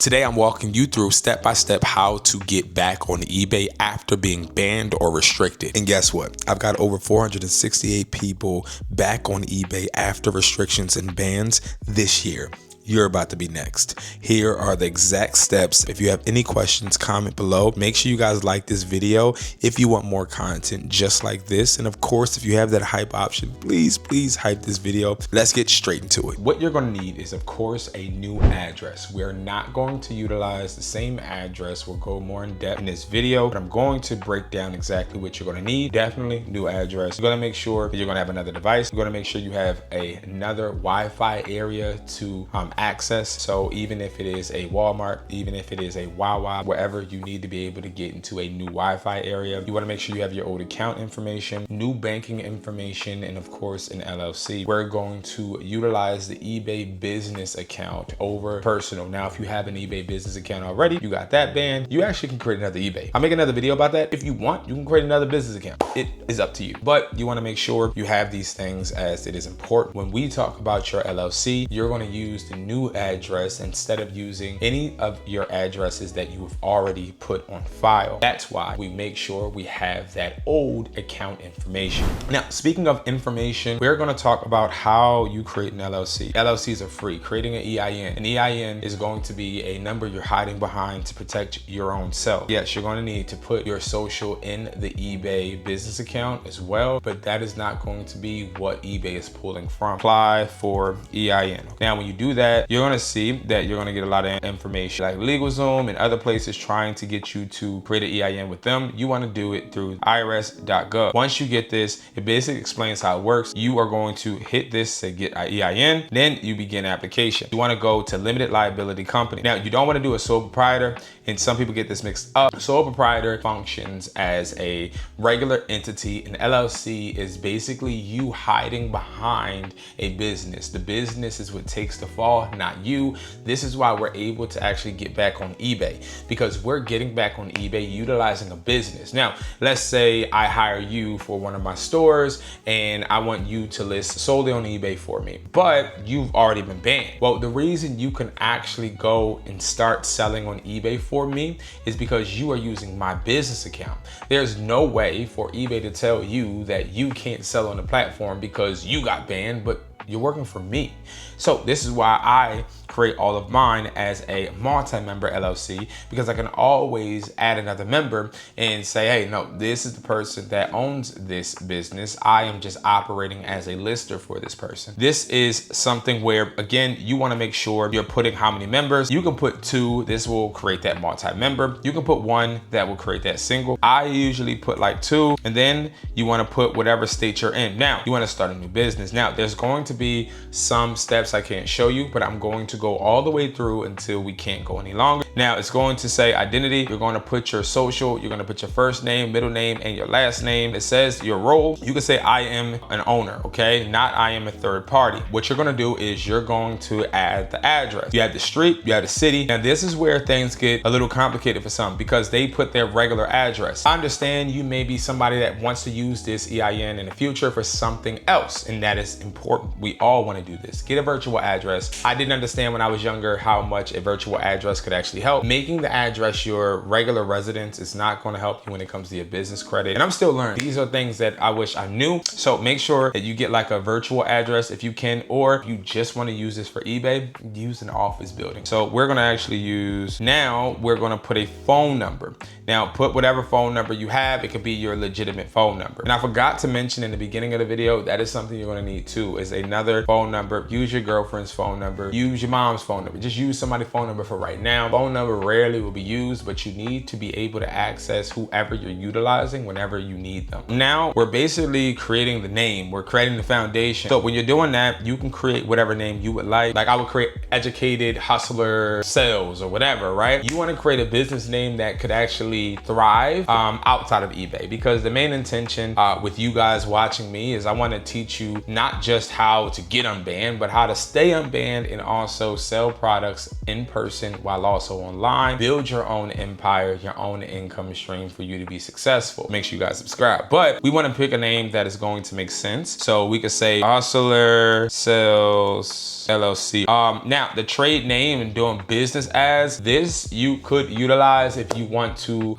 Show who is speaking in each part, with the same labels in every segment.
Speaker 1: Today, I'm walking you through step-by-step how to get back on eBay after being banned or restricted. And guess what? I've got over 468 people back on eBay after restrictions and bans this year. You're about to be next. Here are the exact steps. If you have any questions, comment below. Make sure you guys like this video if you want more content just like this. And of course, if you have that hype option, please hype this video. Let's get straight into it. What you're going to need is, of course, a new address. We're not going to utilize the same address. We'll go more in depth in this video, but I'm going to break down exactly what you're going to need. Definitely new address. You're going to make sure that you're going to have another device. You're going to make sure you have another Wi-Fi area to access. So even if it is a Walmart, even if it is a Wawa, wherever you need to be able to get into a new Wi-Fi area, you want to make sure you have your old account information, new banking information, and of course an LLC. We're going to utilize the eBay business account over personal. Now, if you have an eBay business account already, you got that banned, you actually can create another eBay. I'll make another video about that. If you want, you can create another business account. It is up to you, but you want to make sure you have these things, as it is important. When we talk about your LLC, you're going to use the new address instead of using any of your addresses that you have already put on file. That's why we make sure we have that old account information. Now, speaking of information, we're going to talk about how you create an LLC. LLCs are free. Creating an EIN. An EIN is going to be a number you're hiding behind to protect your own self. Yes, you're going to need to put your social in the eBay business account as well, but that is not going to be what eBay is pulling from. Apply for EIN. Now, when you do that, you're going to see that you're going to get a lot of information like LegalZoom and other places trying to get you to create an EIN with them. You want to do it through irs.gov. Once you get this, it basically explains how it works. You are going to hit this to get an EIN, then you begin application. You want to go to limited liability company. Now, you don't want to do a sole proprietor, and some people get this mixed up. Sole proprietor functions as a regular entity. An LLC is basically you hiding behind a business. The business is what takes the fall, not you. This is why we're able to actually get back on eBay, because we're getting back on eBay utilizing a business. Now, let's say I hire you for one of my stores and I want you to list solely on eBay for me, but you've already been banned. Well, the reason you can actually go and start selling on eBay for me is because you are using my business account. There's no way for eBay to tell you that you can't sell on the platform because you got banned, but you're working for me. So this is why I create all of mine as a multi-member LLC, because I can always add another member and say, hey, no, this is the person that owns this business. I am just operating as a lister for this person. This is something where, again, you want to make sure you're putting how many members. You can put 2. This will create that multi-member. You can put 1. That will create that single. I usually put like 2, and then you want to put whatever state you're in. Now, you want to start a new business. Now, there's going to be some steps I can't show you, but I'm going to go all the way through until we can't go any longer. Now, it's going to say identity. You're going to put your social. You're going to put your first name, middle name, and your last name. It says your role. You can say I am an owner, okay? Not I am a third party. What you're going to do is you're going to add the address. You have the street, you have the city. Now, this is where things get a little complicated for some, because they put their regular address. I understand you may be somebody that wants to use this EIN in the future for something else, and that is important. We all want to do this. Get a virtual address. I didn't understand when I was younger how much a virtual address could actually help. Making the address your regular residence is not going to help you when it comes to your business credit. And I'm still learning. These are things that I wish I knew. So make sure that you get like a virtual address if you can, or if you just want to use this for eBay, use an office building. So we're going to actually use, now we're going to put a phone number. Now put whatever phone number you have. It could be your legitimate phone number. And I forgot to mention in the beginning of the video, that is something you're going to need too, is another phone number. Use your girlfriend's phone number. Use your mom's phone number. Just use somebody's phone number for right now. Phone number rarely will be used, but you need to be able to access whoever you're utilizing whenever you need them. Now we're basically creating the name. We're creating the foundation. So when you're doing that, you can create whatever name you would like. Like I would create Educated Hustler Sales or whatever, right? You want to create a business name that could actually thrive outside of eBay, because the main intention with you guys watching me is I want to teach you not just how to get unbanned, but how to stay unbanned and also sell products in person while also hustle online, build your own empire, your own income stream for you to be successful. Make sure you guys subscribe. But we want to pick a name that is going to make sense. So we could say Hustler Sales LLC. Now the trade name and doing business as this, you could utilize if you want to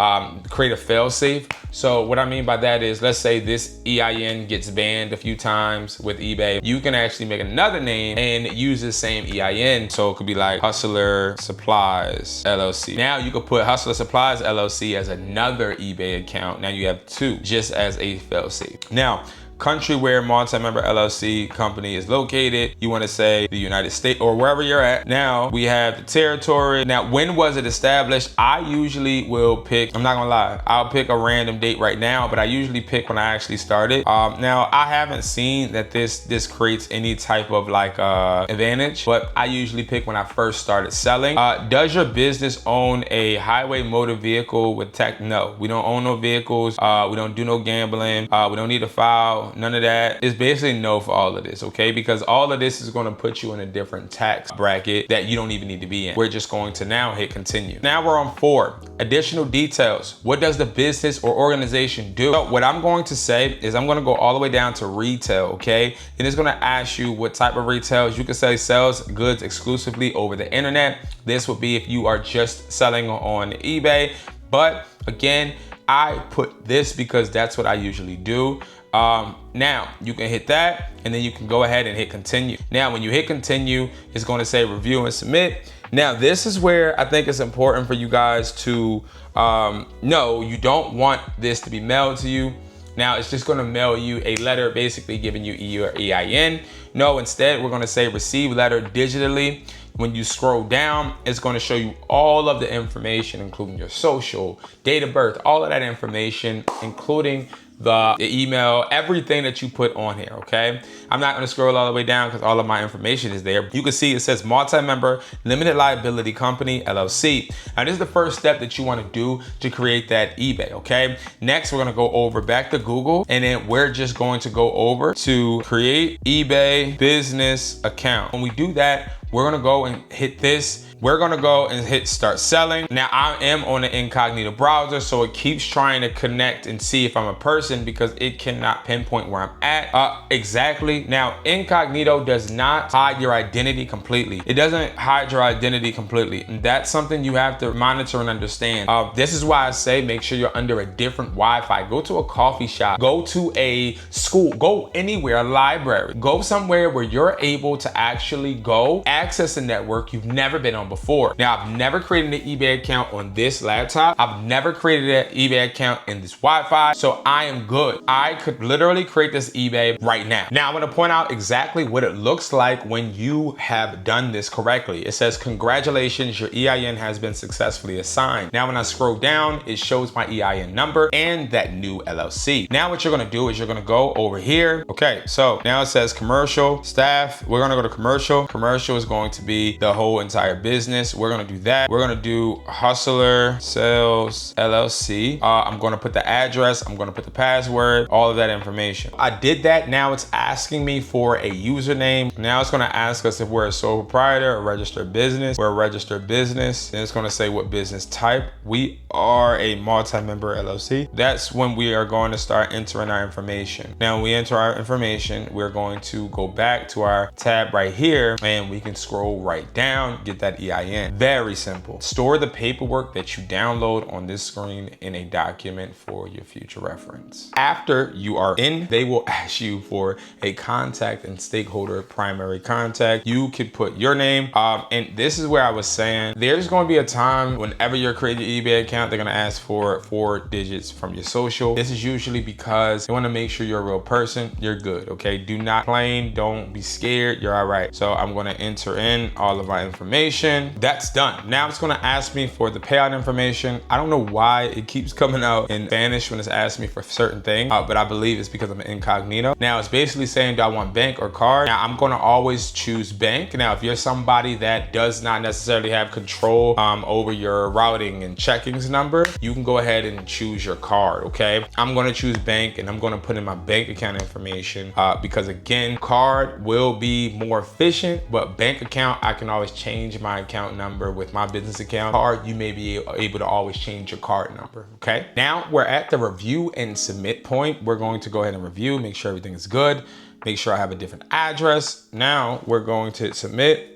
Speaker 1: create a fail-safe. So what I mean by that is, let's say this EIN gets banned a few times with eBay. You can actually make another name and use the same EIN. So it could be like Hustler Supplies LLC. Now you could put Hustler Supplies LLC as another eBay account. Now you have two, just as a fail-safe. Now, country where multi-member LLC company is located, you want to say the United States or wherever you're at. Now we have the territory. Now, when was it established? I usually will pick, I'm not gonna lie, I'll pick a random date right now, but I usually pick when I actually started. Now I haven't seen that this creates any type of like advantage, but I usually pick when I first started selling. Does your business own a highway motor vehicle with tech? No, we don't own no vehicles. We don't do no gambling. We don't need to file. None of that. It's basically no for all of this, okay? Because all of this is going to put you in a different tax bracket that you don't even need to be in. We're just going to now hit continue. Now we're on 4, additional details. What does the business or organization do? So what I'm going to say is I'm going to go all the way down to retail, okay? And it's going to ask you what type of retails. You can say sells goods exclusively over the internet. This would be if you are just selling on eBay. But again, I put this because that's what I usually do. Now you can hit that and then you can go ahead and hit continue. Now, when you hit continue, it's going to say review and submit. Now, this is where I think it's important for you guys to know you don't want this to be mailed to you. Now, it's just going to mail you a letter basically giving you your EIN. No, instead, we're going to say receive letter digitally. When you scroll down, it's going to show you all of the information, including your social, date of birth, all of that information, including the email, everything that you put on here, okay? I'm not gonna scroll all the way down because all of my information is there. You can see it says multi-member limited liability company, LLC. Now this is the first step that you wanna do to create that eBay, okay? Next, we're gonna go over back to Google and then we're just going to go over to create eBay business account. When we do that, we're gonna go and hit this. We're gonna go and hit start selling. Now I am on the incognito browser, so it keeps trying to connect and see if I'm a person because it cannot pinpoint where I'm at exactly. Now, incognito does not hide your identity completely. It doesn't hide your identity completely. And that's something you have to monitor and understand. This is why I say make sure you're under a different Wi-Fi. Go to a coffee shop, go to a school, go anywhere, a library, go somewhere where you're able to actually go access a network you've never been on before. Now, I've never created an eBay account on this laptop. I've never created an eBay account in this Wi-Fi, so I am good. I could literally create this eBay right now. Now, I'm gonna point out exactly what it looks like when you have done this correctly. It says, congratulations, your EIN has been successfully assigned. Now, when I scroll down, it shows my EIN number and that new LLC. Now, what you're gonna do is you're gonna go over here. Okay, so now it says commercial, staff. We're gonna go to commercial. Commercial is going to be the whole entire business. We're gonna do that. We're gonna do Hustler Sales LLC. I'm gonna put the address, I'm gonna put the password, all of that information. I did that. Now it's asking me for a username. Now it's gonna ask us if we're a sole proprietor or registered business. We're a registered business. Then it's gonna say what business type. We are a multi-member LLC. That's when we are going to start entering our information. Now, when we enter our information, we're going to go back to our tab right here and we can scroll right down, get that EIN. Very simple. Store the paperwork that you download on this screen in a document for your future reference. After you are in, they will ask you for a contact and stakeholder primary contact. You could put your name. And this is where I was saying, there's going to be a time whenever you're creating an eBay account, they're going to ask for 4 digits from your social. This is usually because they want to make sure you're a real person. You're good, okay? Do not complain. Don't be scared. You're all right. So I'm going to enter in all of my information. That's done. Now it's going to ask me for the payout information. I don't know why it keeps coming out in Spanish when it's asking me for certain things, but I believe it's because I'm incognito. Now it's basically saying, do I want bank or card? Now I'm going to always choose bank. Now, if you're somebody that does not necessarily have control over your routing and checkings number, you can go ahead and choose your card, okay? I'm going to choose bank and I'm going to put in my bank account information because again, card will be more efficient, but bank account, I can always change my account number with my business account card, you may be able to always change your card number, okay? Now we're at the review and submit point. We're going to go ahead and review, make sure everything is good, make sure I have a different address. Now we're going to submit.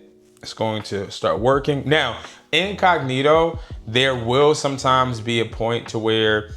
Speaker 1: It's going to start working. Now, incognito, there will sometimes be a point to where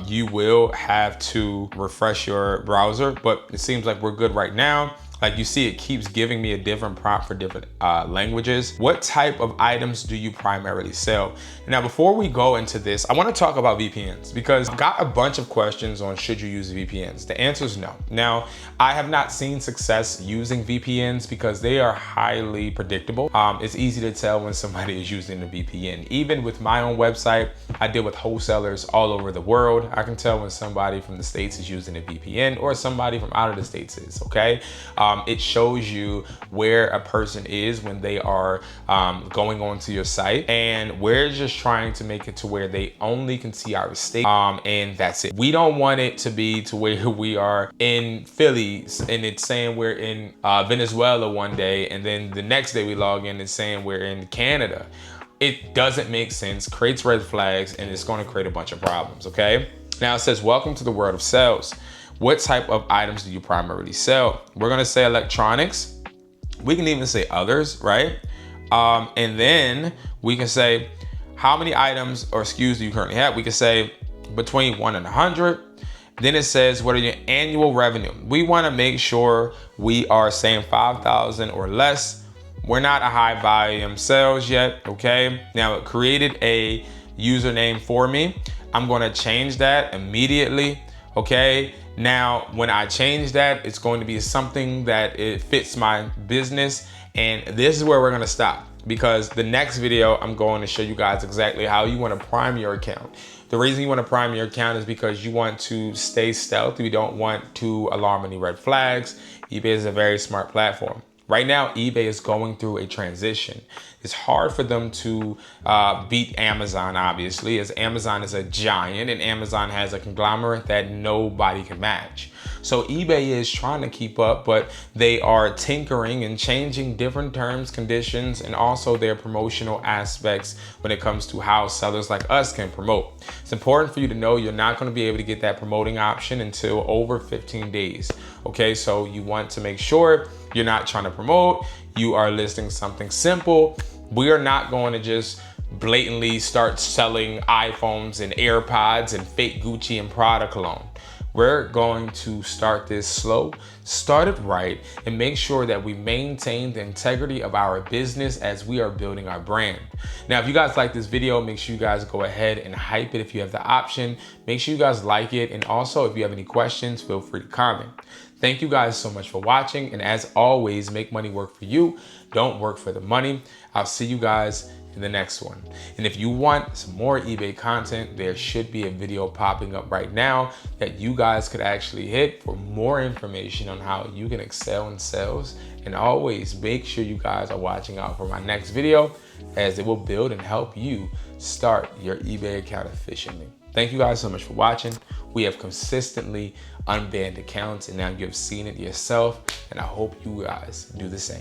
Speaker 1: you will have to refresh your browser, but it seems like we're good right now. Like you see, it keeps giving me a different prompt for different languages. What type of items do you primarily sell? Now, before we go into this, I want to talk about VPNs because I've got a bunch of questions on should you use VPNs? The answer is no. Now, I have not seen success using VPNs because they are highly predictable. It's easy to tell when somebody is using a VPN. Even with my own website, I deal with wholesalers all over the world. I can tell when somebody from the States is using a VPN or somebody from out of the States is, okay? It shows you where a person is when they are going onto your site, and we're just trying to make it to where they only can see our state, and that's it. We don't want it to be to where we are in Philly and it's saying we're in Venezuela one day, and then the next day we log in and saying we're in Canada. It doesn't make sense, creates red flags, and it's going to create a bunch of problems, okay? Now it says, welcome to the world of sales. What type of items do you primarily sell? We're gonna say electronics. We can even say others, right? And then we can say how many items or SKUs do you currently have? We can say between 1 and 100. Then it says, what are your annual revenue? We wanna make sure we are saying 5,000 or less. We're not a high volume sales yet, okay? Now it created a username for me. I'm gonna change that immediately, okay? Now, when I change that, it's going to be something that it fits my business. And this is where we're gonna stop because the next video, I'm going to show you guys exactly how you wanna prime your account. The reason you wanna prime your account is because you want to stay stealthy. You don't want to alarm any red flags. eBay is a very smart platform. Right now, eBay is going through a transition. It's hard for them to beat Amazon, obviously, as Amazon is a giant and Amazon has a conglomerate that nobody can match. So eBay is trying to keep up, but they are tinkering and changing different terms, conditions, and also their promotional aspects when it comes to how sellers like us can promote. It's important for you to know you're not going to be able to get that promoting option until over 15 days. Okay, so you want to make sure you're not trying to promote, you are listing something simple. We are not going to just blatantly start selling iPhones and AirPods and fake Gucci and Prada cologne. We're going to start this slow, start it right, and make sure that we maintain the integrity of our business as we are building our brand. Now, if you guys like this video, make sure you guys go ahead and hype it if you have the option. Make sure you guys like it. And also, if you have any questions, feel free to comment. Thank you guys so much for watching. And as always, make money work for you. Don't work for the money. I'll see you guys in the next one. And if you want some more eBay content, there should be a video popping up right now that you guys could actually hit for more information on how you can excel in sales. And always make sure you guys are watching out for my next video, as it will build and help you start your eBay account efficiently. Thank you guys so much for watching. We have consistently unbanned accounts, and now you've seen it yourself, and I hope you guys do the same.